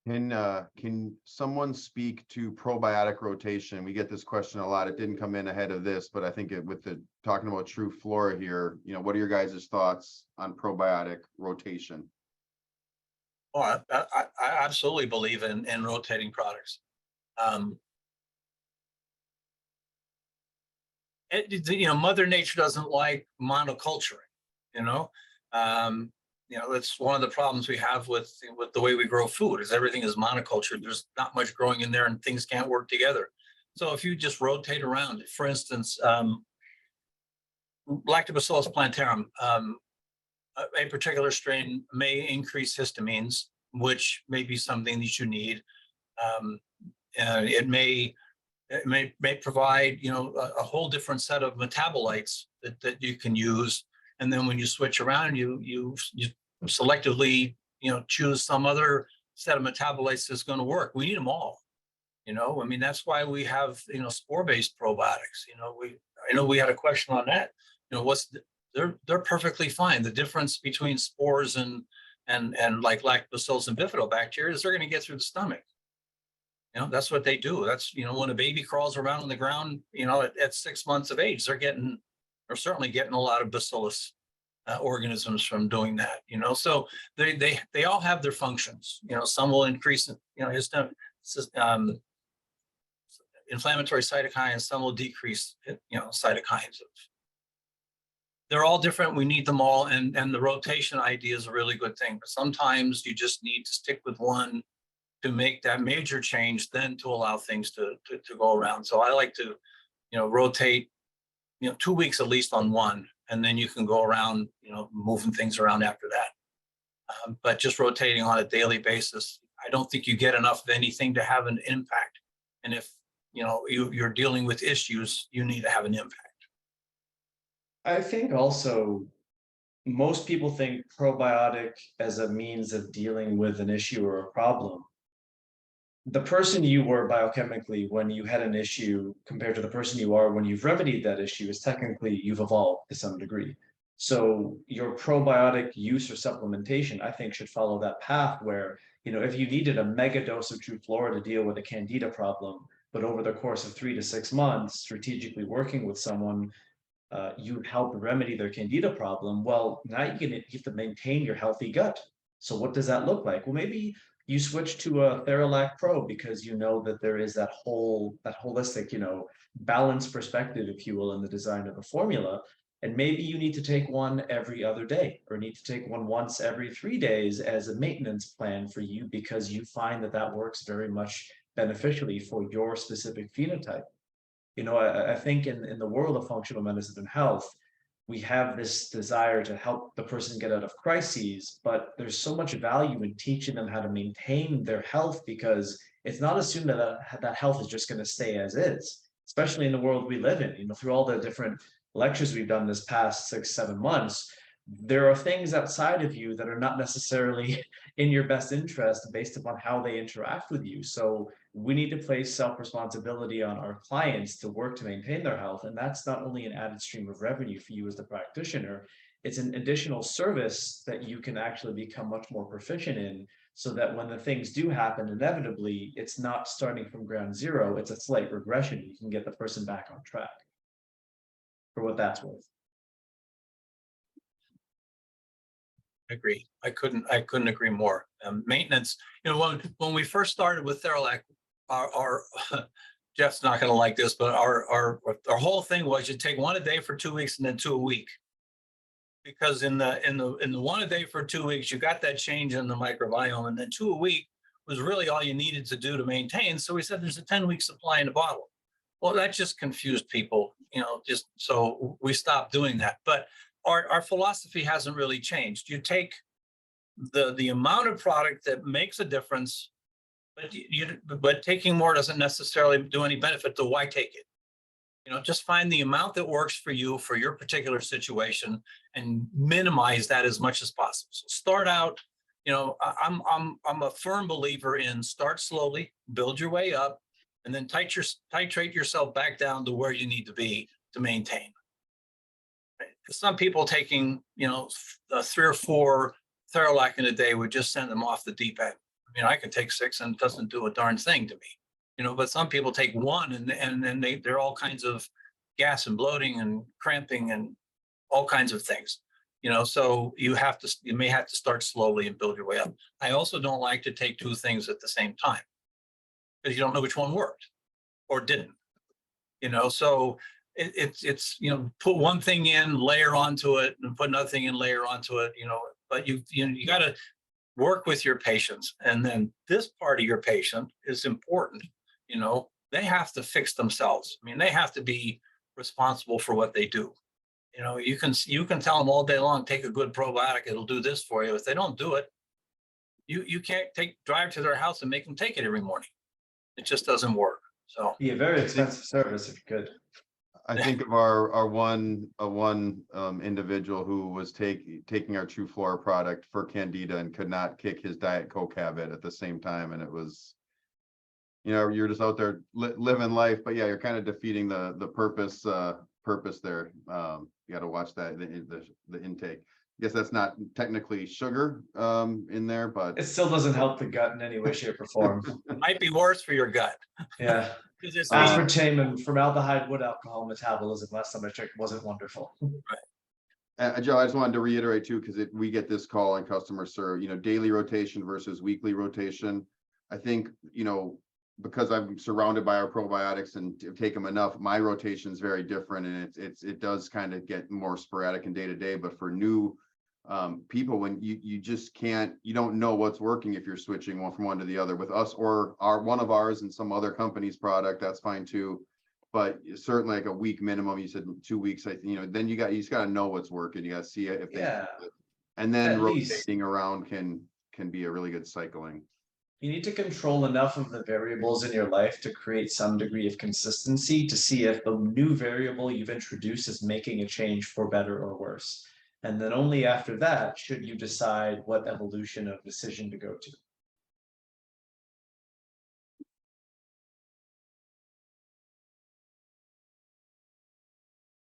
Can someone speak to probiotic rotation? We get this question a lot. It didn't come in ahead of this, but I think with the talking about True Flora here, what are your guys' thoughts on probiotic rotation? Oh, I absolutely believe in rotating products. Um, Mother Nature doesn't like monoculturing. You know, um, that's one of the problems we have with the way we grow food is everything is monoculture. There's not much growing in there, and things can't work together. So if you just rotate around, for instance, Lactobacillus plantarum, a particular strain may increase histamines, which may be something that you need. Um, it may provide a whole different set of metabolites that you can use, and then when you switch around, you selectively choose some other set of metabolites that's going to work. We need them all. I mean, that's why we have spore-based probiotics. I know we had a question on that. They're perfectly fine. The difference between spores and like lactobacillus and bifidobacteria is they're going to get through the stomach. That's what they do. That's when a baby crawls around on the ground, at 6 months of age, they're certainly getting a lot of bacillus organisms from doing that. So they all have their functions. Some will increase inflammatory cytokines, some will decrease cytokines. They're all different. We need them all, and the rotation idea is a really good thing. But sometimes you just need to stick with one to make that major change, then to allow things to go around. So I like to, rotate, 2 weeks at least on one, and then you can go around, moving things around after that. But just rotating on a daily basis, I don't think you get enough of anything to have an impact. And if you're dealing with issues, you need to have an impact. I think also most people think probiotic as a means of dealing with an issue or a problem. The person you were biochemically when you had an issue compared to the person you are when you've remedied that issue is technically you've evolved to some degree. So your probiotic use or supplementation, I think, should follow that path where, if you needed a mega dose of True Flora to deal with a candida problem, but over the course of 3 to 6 months, strategically working with someone, you help remedy their candida problem. Well, now you have to maintain your healthy gut. So what does that look like? Well, maybe you switch to a Theralac Pro because you know that there is that holistic, balanced perspective, if you will, in the design of the formula. And maybe you need to take one every other day or need to take one once every 3 days as a maintenance plan for you because you find that that works very much beneficially for your specific phenotype. I think in the world of functional medicine and health, we have this desire to help the person get out of crises, but there's so much value in teaching them how to maintain their health because it's not assumed that health is just going to stay as is, especially in the world we live in. Through all the different lectures we've done this past 6, 7 months, there are things outside of you that are not necessarily in your best interest based upon how they interact with you. So we need to place self-responsibility on our clients to work to maintain their health. And that's not only an added stream of revenue for you as the practitioner, it's an additional service that you can actually become much more proficient in so that when the things do happen, inevitably, it's not starting from ground zero, it's a slight regression. You can get the person back on track for what that's worth. Agree. I couldn't agree more. Maintenance. When we first started with Theralac, our Jeff's not going to like this, but our whole thing was you take one a day for 2 weeks and then two a week, because in the one a day for 2 weeks you got that change in the microbiome, and then two a week was really all you needed to do to maintain. So we said there's a 10-week supply in the bottle. Well, that just confused people, just so we stopped doing that. But our philosophy hasn't really changed. You take the amount of product that makes a difference, but taking more doesn't necessarily do any benefit. So why take it? Just find the amount that works for you for your particular situation and minimize that as much as possible. So start out. I'm a firm believer in start slowly, build your way up, and then titrate yourself back down to where you need to be to maintain. Some people taking 3 or 4 Theralac in a day would just send them off the deep end. I mean, I can take 6 and it doesn't do a darn thing to me, but some people take 1 and then they're all kinds of gas and bloating and cramping and all kinds of things. So you may have to start slowly and build your way up. I also don't like to take 2 things at the same time because you don't know which one worked or didn't. So it's put one thing in, layer onto it, and put another thing in, layer onto it. But you got to work with your patients, and then this part of your patient is important. They have to fix themselves. I mean, they have to be responsible for what they do. You can tell them all day long, take a good probiotic, it'll do this for you. If they don't do it, you can't drive to their house and make them take it every morning. It just doesn't work. So Be a very expensive service if you could. I think of our one individual who was taking our True Flora product for Candida and could not kick his Diet Coke habit at the same time. And it was, you're just out there living life, but yeah, you're kind of defeating the purpose there. You got to watch that, the intake. I guess that's not technically sugar in there, but It still doesn't help the gut in any way, shape, or form. it might be worse for your gut. Yeah. Because it's Aspartame and formaldehyde wood alcohol metabolism, last time I checked, wasn't wonderful. Joe, I just wanted to reiterate too, because we get this call on customer serve, daily rotation versus weekly rotation. I think, because I'm surrounded by our probiotics and take them enough, my rotation is very different, and it does kind of get more sporadic and day to day. But for new people, when you just can't, you don't know what's working if you're switching from one to the other with us or one of ours and some other company's product, that's fine too. But certainly like a week minimum, you said 2 weeks, then you just got to know what's working. You got to see it if they, and then At least. rotating around can be a really good cycling. You need to control enough of the variables in your life to create some degree of consistency to see if the new variable you've introduced is making a change for better or worse. And then only after that should you decide what evolution of decision to go to.